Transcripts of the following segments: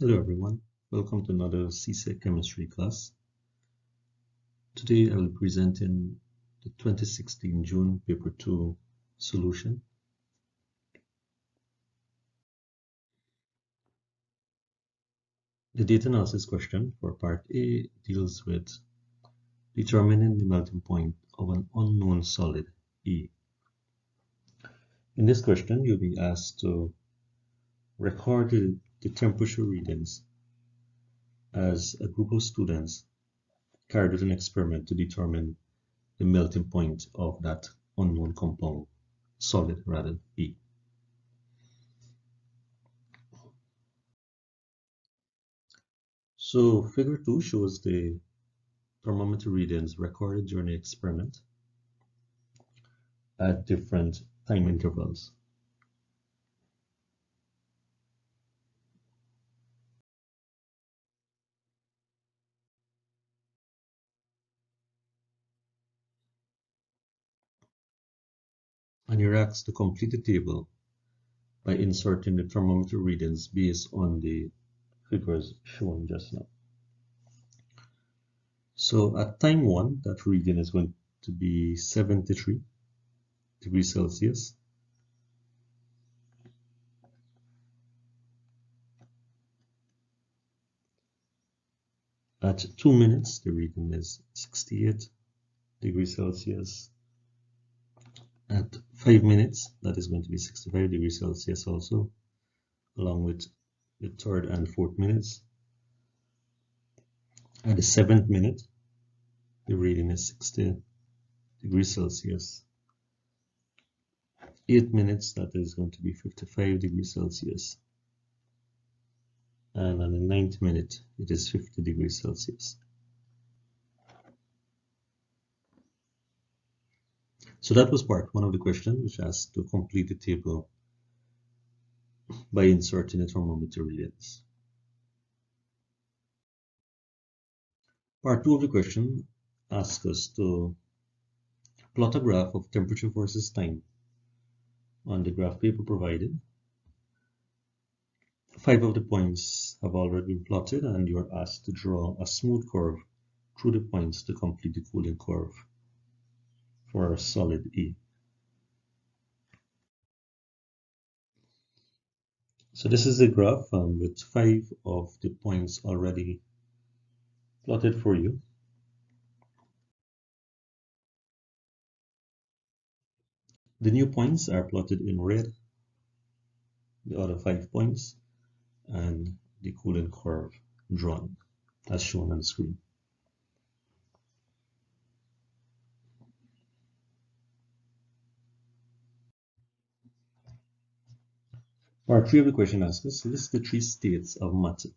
Hello everyone, welcome to another CSEC chemistry class. Today I will be presenting the 2016 June paper 2 solution. The data analysis question for part A deals with determining the melting point of an unknown solid E. In this question you'll be asked to record the temperature readings as a group of students carried out an experiment to determine the melting point of that unknown compound, solid rather, E. So figure 2 shows the thermometer readings recorded during the experiment at different time intervals. And you're asked to complete the table by inserting the thermometer readings based on the figures shown just now. So at time 1, that reading is going to be 73 degrees Celsius. At 2 minutes, the reading is 68 degrees Celsius. At 5 minutes, that is going to be 65 degrees Celsius also, along with the third and fourth minutes. At the 7th minute, the reading is 60 degrees Celsius. 8 minutes, that is going to be 55 degrees Celsius. And on the 9th minute, it is 50 degrees Celsius. So that was part 1 of the question, which asked to complete the table by inserting the thermometer readings. Part 2 of the question asks us to plot a graph of temperature versus time on the graph paper provided. 5 of the points have already been plotted, and you're asked to draw a smooth curve through the points to complete the cooling curve for our solid E. So this is the graph with 5 of the points already plotted for you. The new points are plotted in red, the other 5 points, and the cooling curve drawn as shown on the screen. Part 3 of the question asks us, list the 3 states of matter.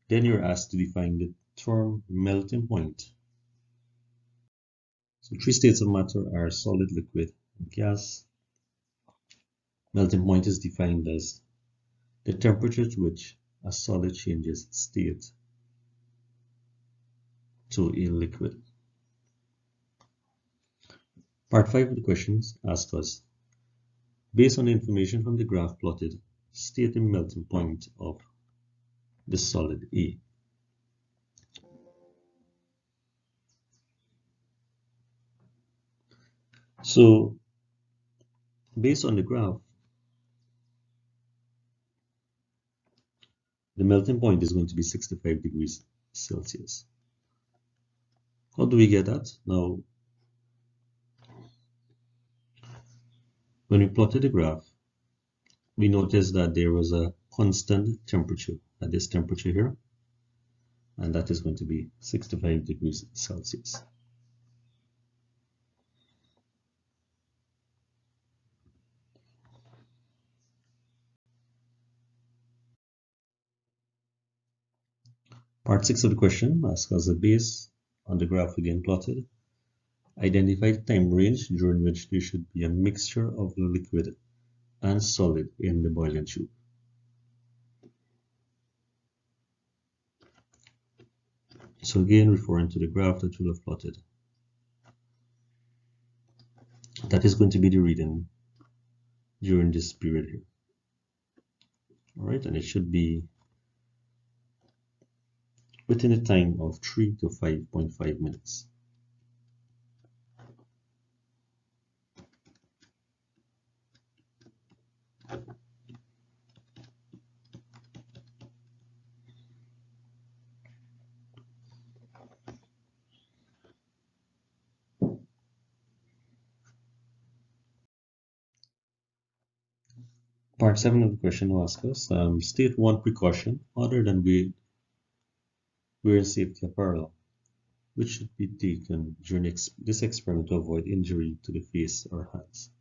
Then you're asked to define the term melting point. So 3 states of matter are solid, liquid, and gas. Melting point is defined as the temperature at which a solid changes its state to a liquid. Part 5 of the questions asks us, based on the information from the graph plotted, state the melting point of the solid A. So, based on the graph, the melting point is going to be 65 degrees Celsius. How do we get that? Now, when we plotted the graph, we noticed that there was a constant temperature at this temperature here, and that is going to be 65 degrees Celsius. Part 6 of the question asks us, based on the graph again plotted, identify the time range during which there should be a mixture of liquid and solid in the boiling tube. So again, referring to the graph that we have plotted, that is going to be the reading during this period here. All right, and it should be within a time of 3 to 5.5 minutes. Part 7 of the question will ask us, state one precaution other than wearing safety apparel, which should be taken during this experiment to avoid injury to the face or hands.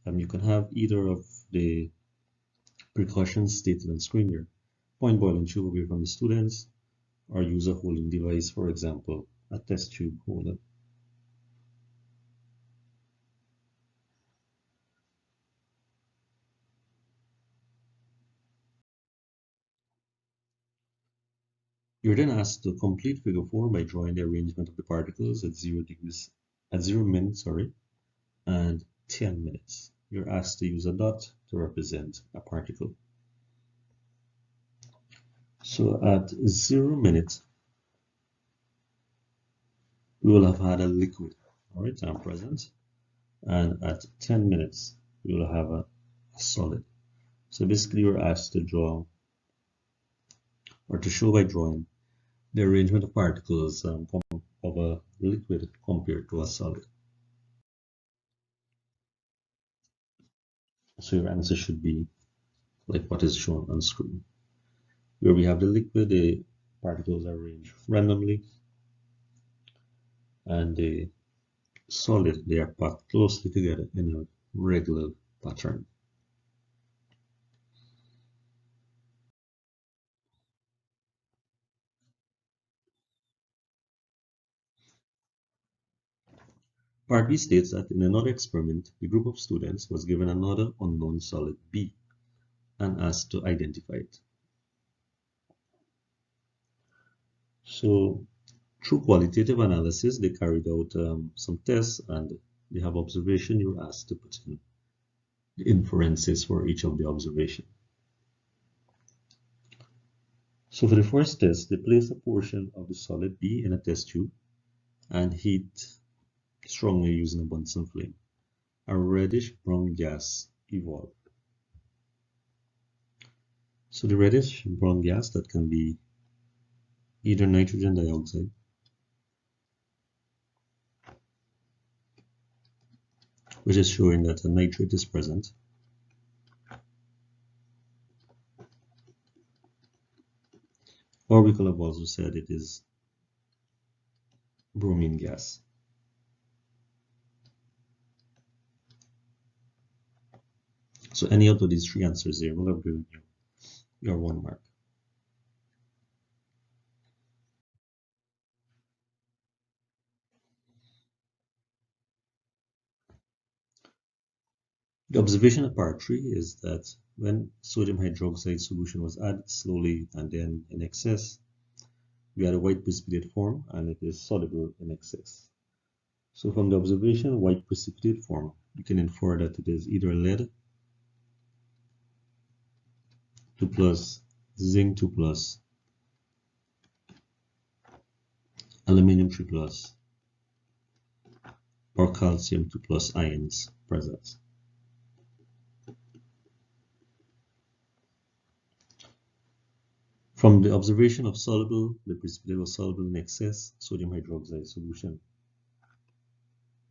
You can have either of the precautions stated on screen here. Point boiling tube away from the students, or use a holding device, for example, a test tube holder. You're then asked to complete figure 4 by drawing the arrangement of the particles at 0 minutes, and 10 minutes. You're asked to use a dot to represent a particle. So at 0 minutes, we will have had a liquid, all right, present, and at 10 minutes, we will have a solid. So basically, you're asked to draw, or to show by drawing, the arrangement of particles of a liquid compared to a solid. So your answer should be like what is shown on screen. Where we have the liquid, the particles are arranged randomly, and the solid, they are packed closely together in a regular pattern. Part B states that in another experiment, the group of students was given another unknown solid B and asked to identify it. So through qualitative analysis, they carried out some tests, and they have observation. You're asked to put in the inferences for each of the observation. So for the first test, they placed a portion of the solid B in a test tube and heat strongly using a Bunsen flame. A reddish brown gas evolved. So the reddish brown gas, that can be either nitrogen dioxide which is showing that a nitrate is present, or we could have also said it is bromine gas. So any out of these three answers here will have given you your 1 mark. The observation at part 3 is that when sodium hydroxide solution was added slowly and then in excess, we had a white precipitate form, and it is soluble in excess. So from the observation white precipitate form, you can infer that it is either lead 2 plus, zinc 2 plus, aluminium 3 plus, or calcium 2 plus ions present. From the observation of soluble, the precipitate was soluble in excess sodium hydroxide solution,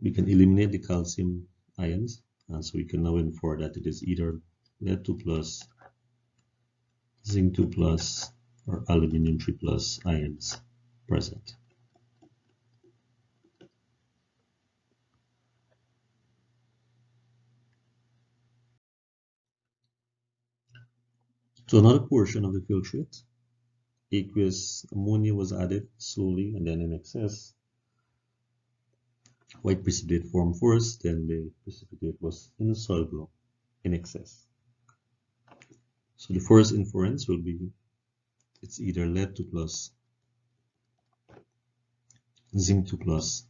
we can eliminate the calcium ions, and so we can now infer that it is either lead 2 plus, zinc 2 plus, or aluminium 3 plus ions present. To another portion of the filtrate, aqueous ammonia was added slowly and then in excess. White precipitate formed first, then the precipitate was insoluble in excess. So the first inference will be it's either lead 2 plus, zinc 2 plus,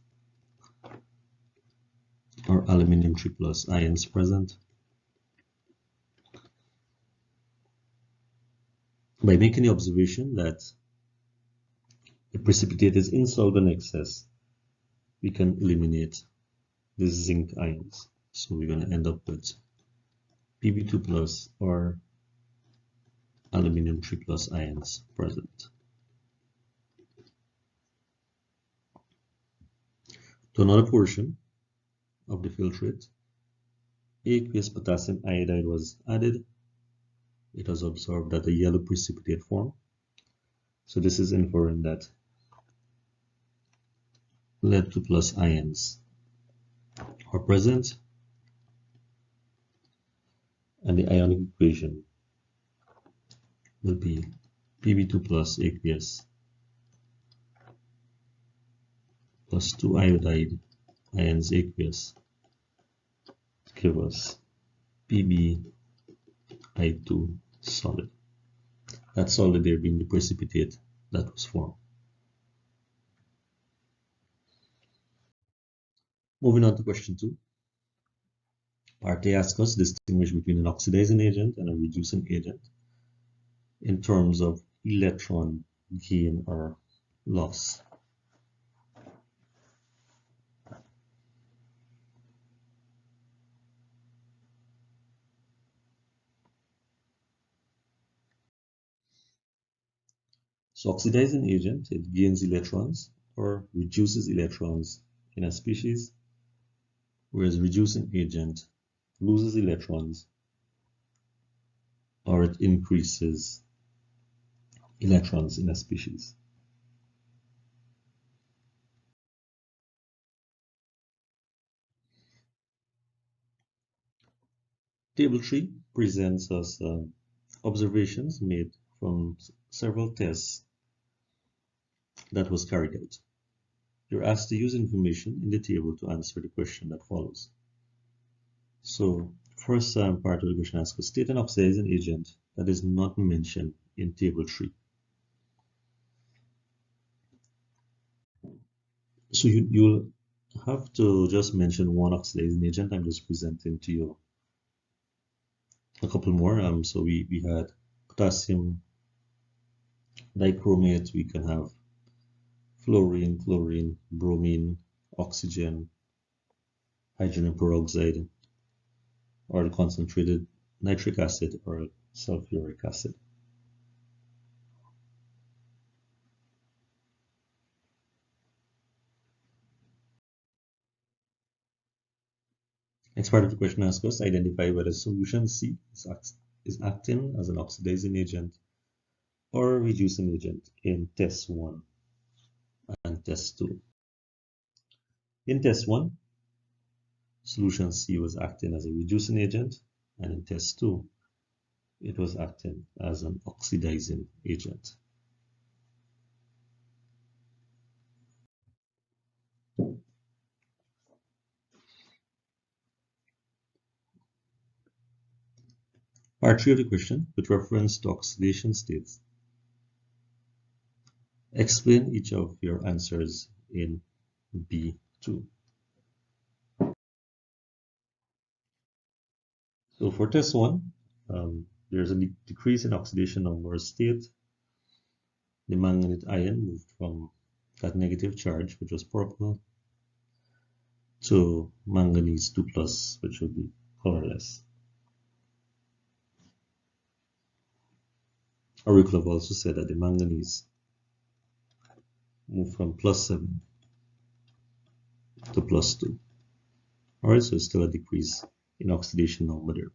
or aluminium 3 plus ions present. by making the observation that the precipitate is insoluble in excess, we can eliminate the zinc ions. So we're going to end up with Pb2 plus or aluminium 3 plus ions present. To another portion of the filtrate, aqueous potassium iodide was added. It was observed that a yellow precipitate formed. So this is inferring that lead 2 plus ions are present, and the ionic equation will be Pb2 plus aqueous plus 2 iodide ions aqueous give us Pbi2 solid. That solid there being the precipitate that was formed. Moving on to question 2. Part A asks us to distinguish between an oxidizing agent and a reducing agent in terms of electron gain or loss. So oxidizing agent, it gains electrons or reduces electrons in a species, whereas reducing agent loses electrons or it increases electrons in a species. Table 3 presents us observations made from several tests that was carried out. You're asked to use information in the table to answer the question that follows. So first part of the question asks us, state an oxidizing agent that is not mentioned in table 3. So you'll have to just mention one oxidizing agent. I'm just presenting to you a couple more. So we had potassium dichromate, we can have fluorine, chlorine, bromine, oxygen, hydrogen peroxide, or the concentrated nitric acid or sulfuric acid. Next part of the question asks us, identify whether solution C is acting as an oxidizing agent or a reducing agent in test 1 and test 2. In test 1, solution C was acting as a reducing agent, and in test 2, it was acting as an oxidizing agent. Part 3 of the question, with reference to oxidation states. Explain each of your answers in B2. So for test 1, there's a decrease in oxidation number state. The manganese ion moved from that negative charge, which was purple, to manganese 2 plus, which would be colorless. Or we could have also said that the manganese moved from +7 to +2. Alright, so it's still a decrease in oxidation number there.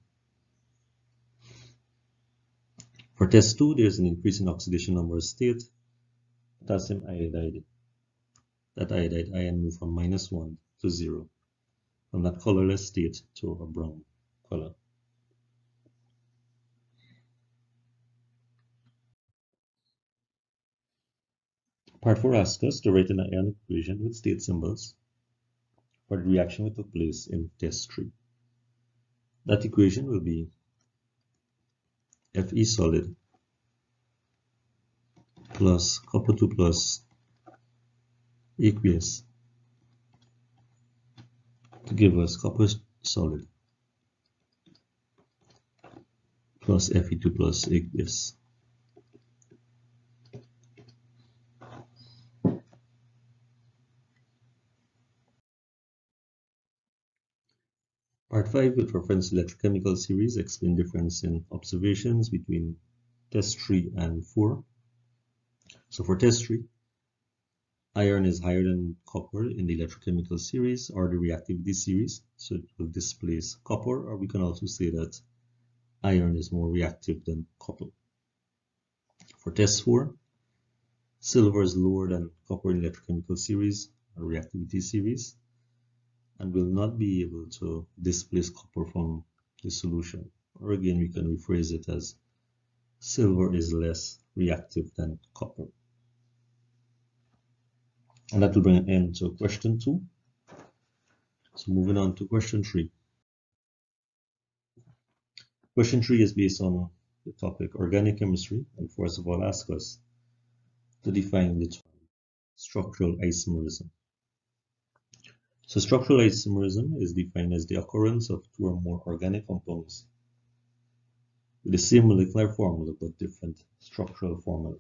For test 2, there's an increase in oxidation number state. Potassium iodide. That iodide ion moved from -1 to 0, from that colorless state to a brown color. Part 4 asks us to write an ionic equation with state symbols for the reaction that took place in test 3. That equation will be Fe solid plus copper 2 plus aqueous to give us copper solid plus Fe2 plus aqueous. Part 5, with reference to electrochemical series, explain difference in observations between test 3 and 4. So for test 3, iron is higher than copper in the electrochemical series or the reactivity series, so it will displace copper, or we can also say that iron is more reactive than copper. For test 4, silver is lower than copper in electrochemical series or reactivity series and will not be able to displace copper from the solution. Or again, we can rephrase it as silver is less reactive than copper. And that will bring an end to question 2. So moving on to question 3. Question 3 is based on the topic organic chemistry, and first of all ask us to define the term structural isomerism. So structural isomerism is defined as the occurrence of two or more organic compounds with the same molecular formula but different structural formula.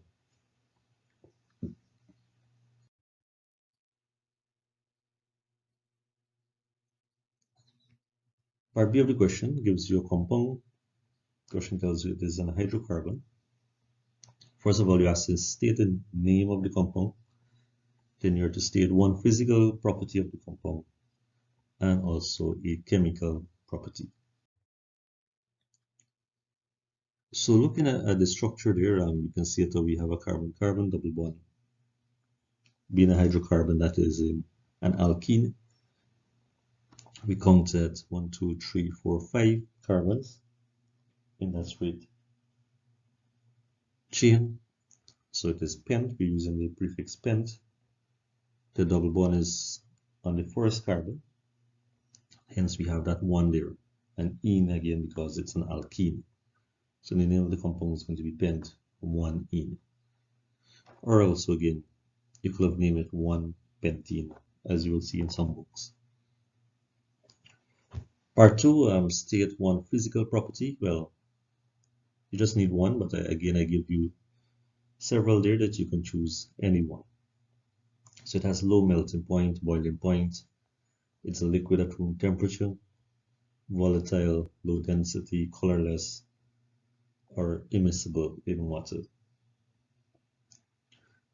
Part B of the question gives you a compound. The question tells you it is an hydrocarbon. First of all, you have to state the name of the compound. Then you have to state one physical property of the compound and also a chemical property. So looking at the structure there, you can see that we have a carbon-carbon double bond. Being a hydrocarbon, that is an alkene. We counted 1, 2, 3, 4, 5 carbons in that straight chain. So it is pent. We're using the prefix pent. The double bond is on the first carbon. Hence we have that one there. And ene again because it's an alkene. So the name of the compound is going to be pent 1-ene. Or also again, you could have named it 1-pentene, as you will see in some books. Part 2, state one physical property. Well, you just need one, but again, I give you several there that you can choose any one. So it has low melting point, boiling point. It's a liquid at room temperature, volatile, low density, colorless, or immiscible in water.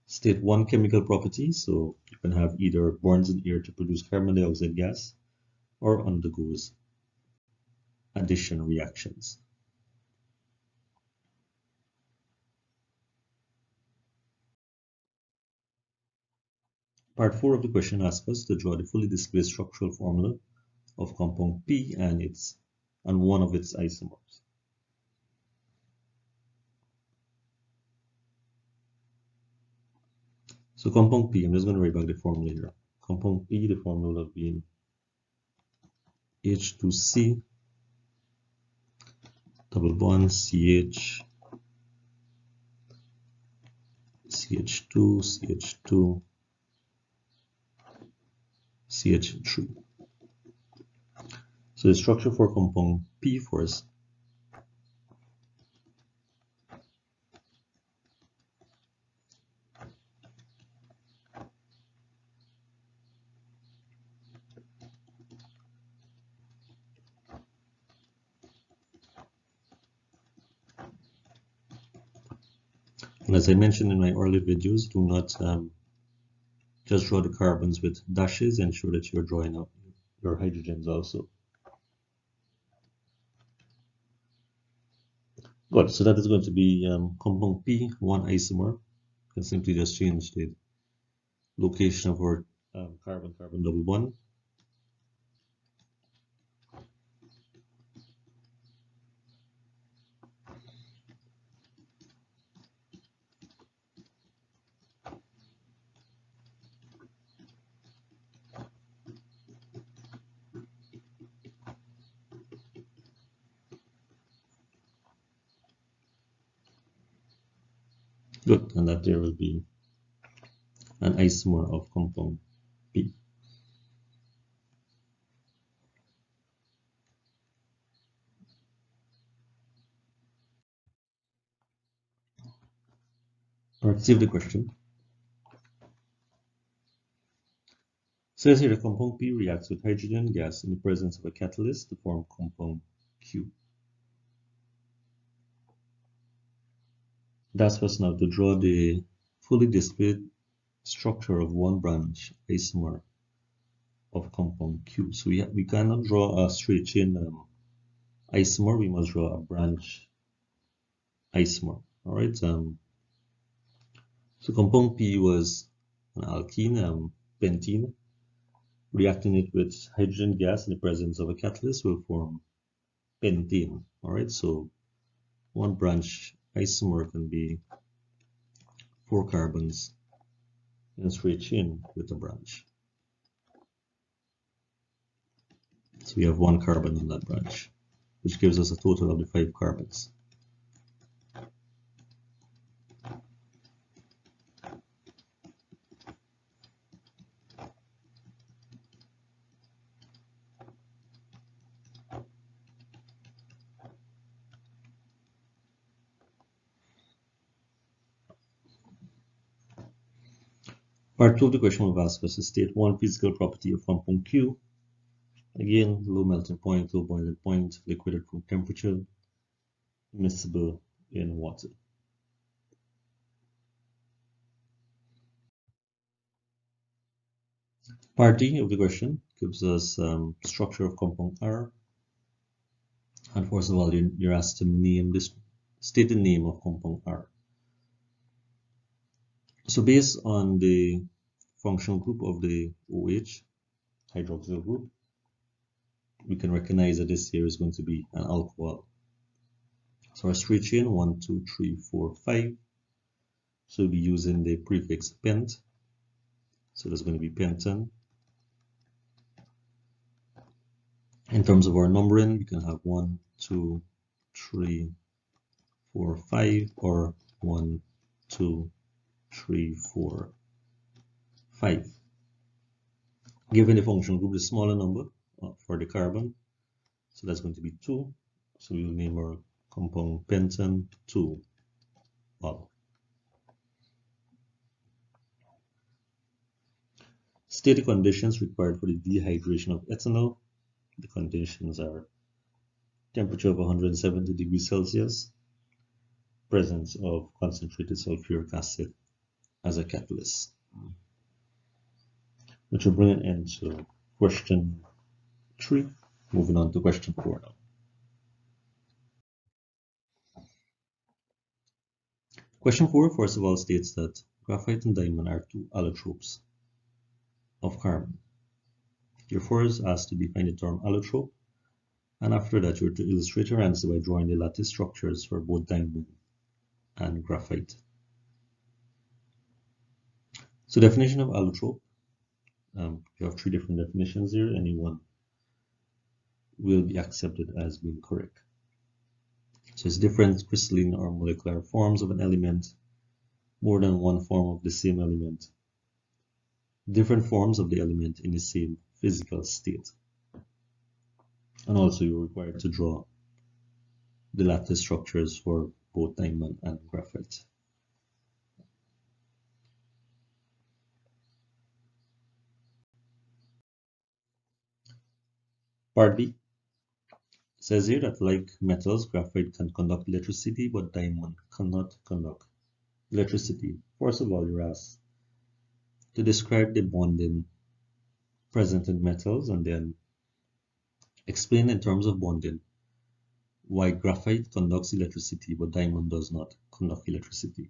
State one chemical property, so you can have either burns in air to produce carbon dioxide gas or undergoes addition reactions. Part 4 of the question asks us to draw the fully displaced structural formula of compound P and one of its isomers. So compound P, I'm just going to write back the formula here. Compound P, the formula being H2C, double bond CH, CH2, CH2, CH3. So the structure for compound P first. And as I mentioned in my early videos, do not just draw the carbons with dashes. Ensure that you're drawing out your hydrogens also. Good, so that is going to be compound P, one isomer. You can simply just change the location of our carbon-carbon double bond. Good, and that there will be an isomer of compound P. Alright, save the question. Says here the compound P reacts with hydrogen gas in the presence of a catalyst to form compound Q. That's us now to draw the fully displayed structure of one branch isomer of compound Q. So we cannot draw a straight chain isomer, we must draw a branch isomer. All right. So compound P was an alkene, pentene. Reacting it with hydrogen gas in the presence of a catalyst will form pentane. All right. So one branch isomer can be 4 carbons in a straight chain with a branch. So we have 1 carbon on that branch, which gives us a total of the 5 carbons. Part 2 of the question will ask us to state one physical property of compound Q. Again, low melting point, low boiling point, liquid at room temperature, miscible in water. Part D of the question gives us structure of compound R. And first of all, you're asked to name this, state the name of compound R. So based on the functional group of the OH hydroxyl group, we can recognize that this here is going to be an alcohol. So our straight chain 1, 2, 3, 4, 5. So we'll be using the prefix pent. So there's going to be pentan. In terms of our numbering, we can have 1, 2, 3, 4, 5, or 1, 2, 3, 4, 5. Given the functional group, the smaller number for the carbon, so that's going to be 2. So we will name our compound pentan 2 ol. State the conditions required for the dehydration of ethanol. The conditions are temperature of 170 degrees Celsius, presence of concentrated sulfuric acid as a catalyst. Which will bring an end to question 3. Moving on to question 4 now. Question 4, first of all, states that graphite and diamond are 2 allotropes of carbon. Therefore, is asked to define the term allotrope, and after that, you're to illustrate your answer by drawing the lattice structures for both diamond and graphite. So, definition of allotrope, you have 3 different definitions here. Any one will be accepted as being correct. So, it's different crystalline or molecular forms of an element, more than one form of the same element, different forms of the element in the same physical state. And also you're required to draw the lattice structures for both diamond and graphite. Part B says here that like metals, graphite can conduct electricity, but diamond cannot conduct electricity. First of all, you're asked to describe the bonding present in metals and then explain in terms of bonding why graphite conducts electricity but diamond does not conduct electricity.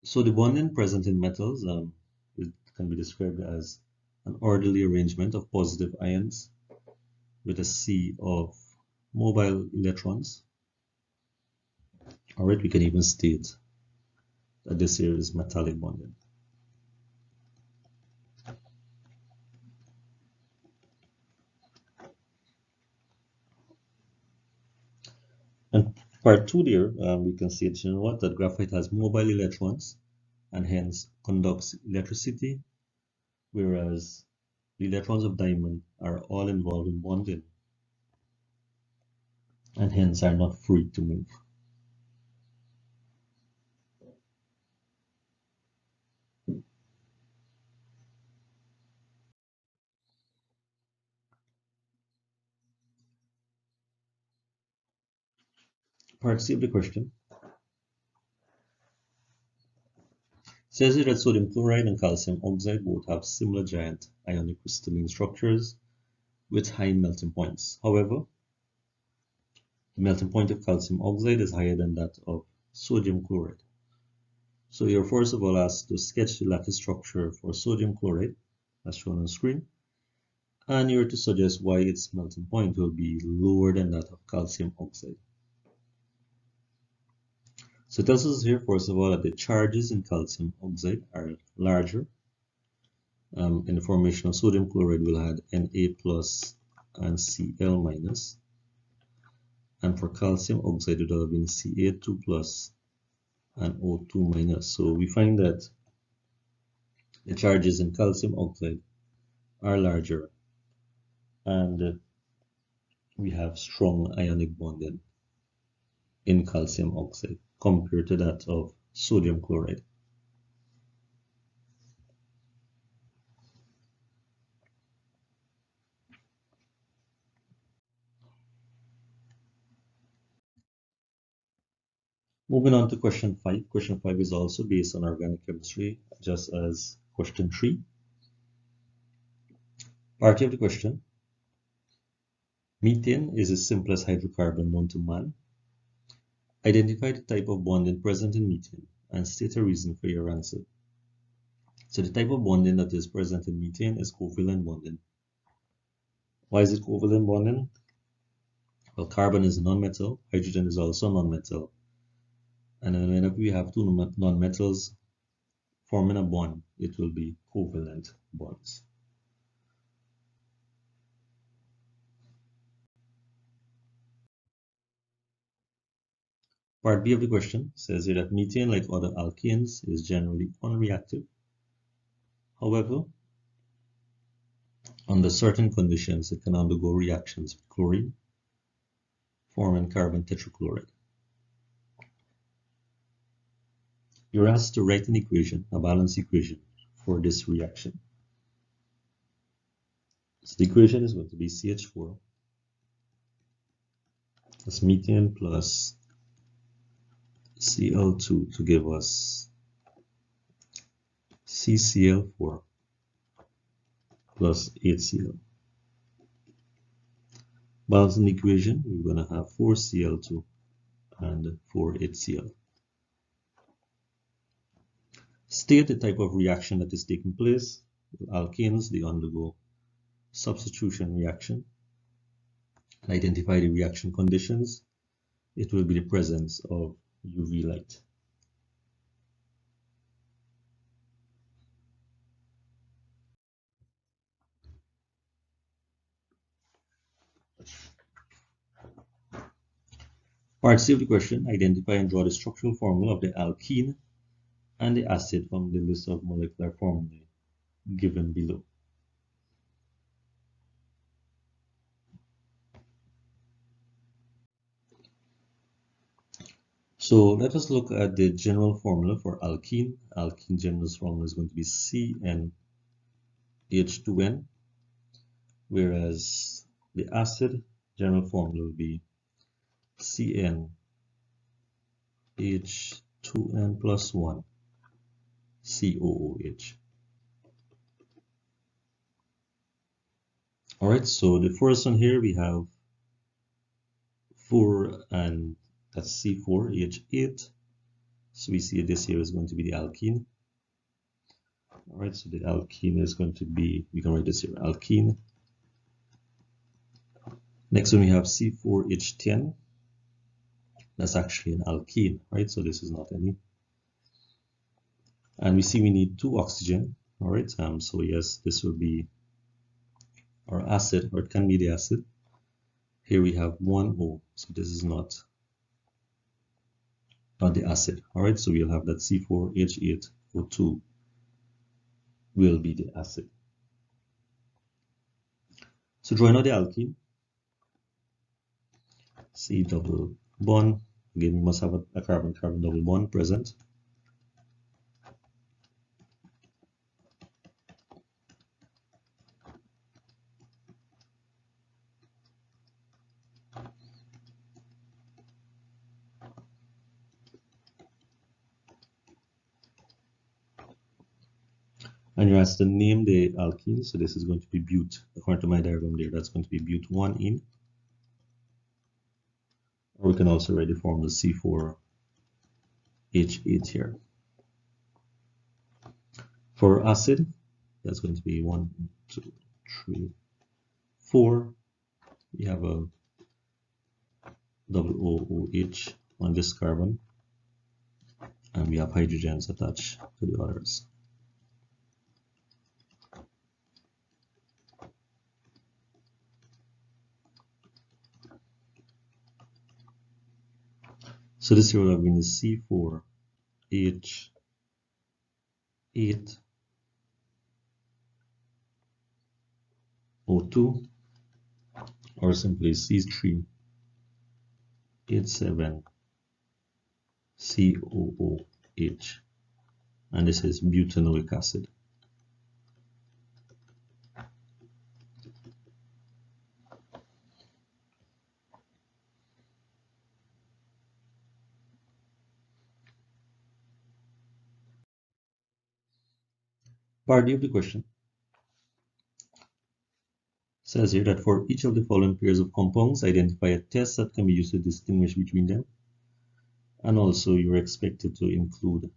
So the bonding present in metals it can be described as an orderly arrangement of positive ions with a sea of mobile electrons. Alright, we can even state that this here is metallic bonding. And part 2 there, we can see it, you know what, that graphite has mobile electrons and hence conducts electricity, whereas the electrons of diamond are all involved in bonding and hence are not free to move. Part C of the question says here that sodium chloride and calcium oxide both have similar giant ionic crystalline structures with high melting points. However, the melting point of calcium oxide is higher than that of sodium chloride. So you're first of all asked to sketch the lattice structure for sodium chloride, as shown on screen, and you're to suggest why its melting point will be lower than that of calcium oxide. So it tells us here, first of all, that the charges in calcium oxide are larger. In the formation of sodium chloride, we'll add Na plus and Cl minus. And for calcium oxide, it would have been Ca2 plus and O2 minus. So we find that the charges in calcium oxide are larger, and we have strong ionic bonding in calcium oxide compared to that of sodium chloride. Moving on to question 5. Question 5 is also based on organic chemistry, just as question 3. Part of the question: methane is the simplest hydrocarbon known to man. Identify the type of bonding present in methane and state a reason for your answer. So the type of bonding that is present in methane is covalent bonding. Why is it covalent bonding? Well, carbon is a nonmetal, hydrogen is also a nonmetal. And then whenever we have two nonmetals forming a bond, it will be covalent bonds. Part B of the question says here that methane, like other alkanes, is generally unreactive. However, under certain conditions, it can undergo reactions with chlorine, forming carbon tetrachloride. You're asked to write an equation, a balanced equation, for this reaction. So the equation is going to be CH4 plus methane plus Cl2 to give us CCl4 plus HCl. Balancing the equation, we're going to have 4Cl2 and 4HCl. State the type of reaction that is taking place. With alkanes, they undergo substitution reaction. And identify the reaction conditions. It will be the presence of UV light. Part C of the question: identify and draw the structural formula of the alkene and the acid from the list of molecular formulae given below. So let us look at the general formula for alkene. Alkene general formula is going to be CnH2n, whereas the acid general formula will be CnH2n plus 1 COOH. Alright, so the first one here we have 4, and that's C4H8. So we see this here is going to be the alkene. Alright, so the alkene is going to be, we can write this here, alkene. Next one we have C4H10. That's actually an alkene, right? So this is not any. And we see we need 2 oxygen. Alright, so yes, this will be our acid, or it can be the acid. Here we have 1 O, so this is not the acid. Alright, so we'll have that C4H8O2 will be the acid. So drawing out the alkene, C double bond. Again, we must have a carbon-carbon double bond present. And you're asked to name the alkene. So this is going to be bute. According to my diagram there, that's going to be bute 1-ene. Or we can also write the formula C4H8 here. For acid, that's going to be 1, 2, 3, 4. We have a double OOH on this carbon, and we have hydrogens attached to the others. So this here will have been the C4H8 O2, or simply C3H7 COOH, and this is butanoic acid. Part D of the question says here that for each of the following pairs of compounds, identify a test that can be used to distinguish between them, and also you're expected to include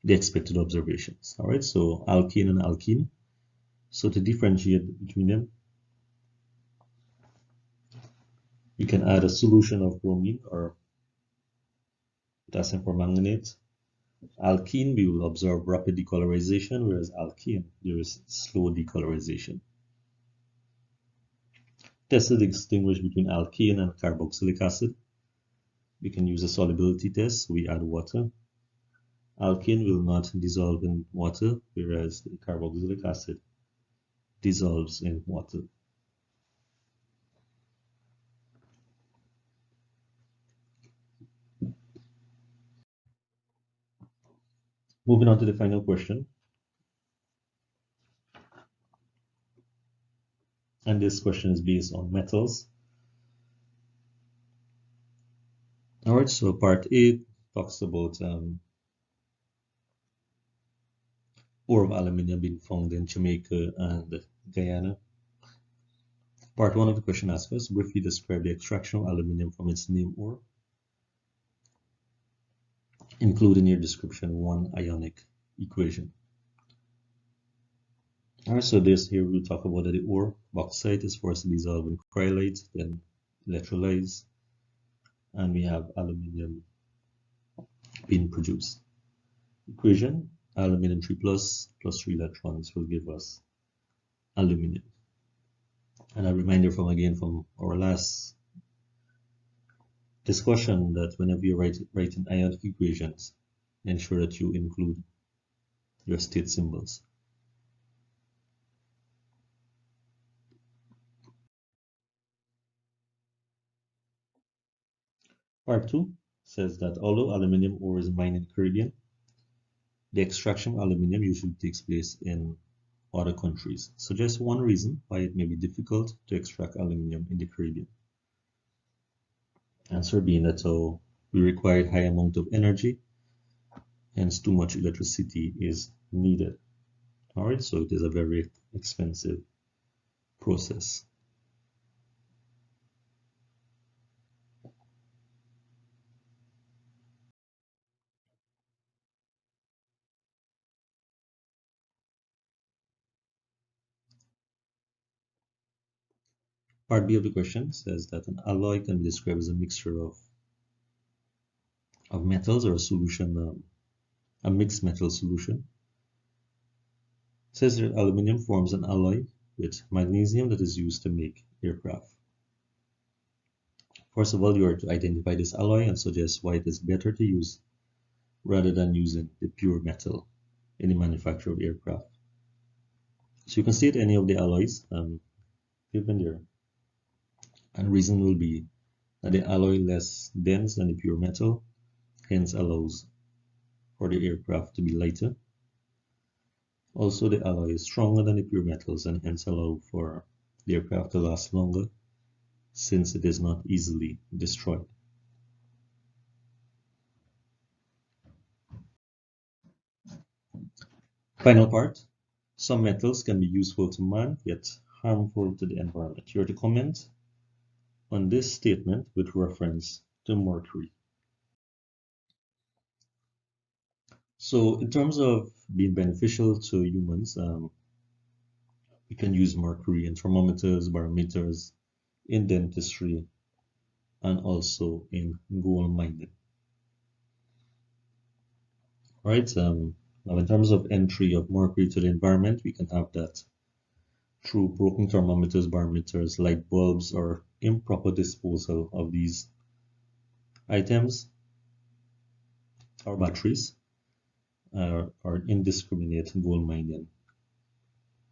the expected observations. All right, so alkane and alkene. So to differentiate between them, you can add a solution of bromine or potassium permanganate. Alkene, we will observe rapid decolorization, whereas alkene, there is slow decolorization. Test to distinguish between alkane and carboxylic acid. We can use a solubility test. We add water. Alkane will not dissolve in water, whereas the carboxylic acid dissolves in water. Moving on to the final question. And this question is based on metals. All right, so part A talks about ore of aluminium being found in Jamaica and Guyana. Part 1 of the question asks us, briefly describe the extraction of aluminium from its name ore. Include in your description one ionic equation. Alright, so this here we'll talk about the ore. Bauxite is first dissolved in cryolite, then electrolyzed, and we have aluminium being produced. Equation, aluminium 3 plus 3 electrons will give us aluminium. And a reminder from our last discussion that whenever you're writing ionic equations, ensure that you include your state symbols. Part 2 says that although aluminium ore is mined in the Caribbean, the extraction of aluminium usually takes place in other countries. Suggest one reason why it may be difficult to extract aluminium in the Caribbean. Answer being that we require high amount of energy, hence too much electricity is needed. Alright, so it is a very expensive process. Part B of the question says that an alloy can be described as a mixture of metals or a solution, a mixed metal solution. It says that aluminium forms an alloy with magnesium that is used to make aircraft. First of all, you are to identify this alloy and suggest why it is better to use rather than using the pure metal in the manufacture of aircraft. So you can state any of the alloys given there. And reason will be that the alloy less dense than the pure metal, hence allows for the aircraft to be lighter. Also, the alloy is stronger than the pure metals and hence allow for the aircraft to last longer since it is not easily destroyed. Final part. Some metals can be useful to man, yet harmful to the environment. You're to comment on this statement with reference to mercury. So in terms of being beneficial to humans, we can use mercury in thermometers, barometers, in dentistry, and also in gold mining. Right? Now in terms of entry of mercury to the environment, we can have that through broken thermometers, barometers, light bulbs, or improper disposal of these items or batteries, or indiscriminate gold mining,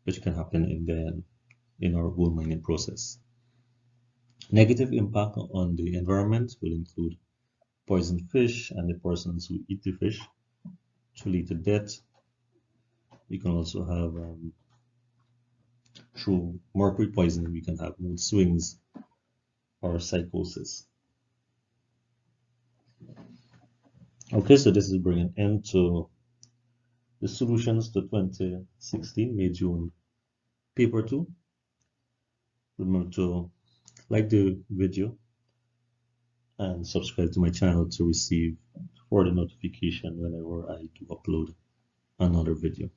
which can happen in our gold mining process. Negative impact on the environment will include poisoned fish and the persons who eat the fish, to lead to death. We can also have, through mercury poisoning, we can have mood swings or psychosis. Okay, so this is bringing an end to the solutions to 2016 May-June paper 2. Remember to like the video and subscribe to my channel to receive further notification whenever I do upload another video.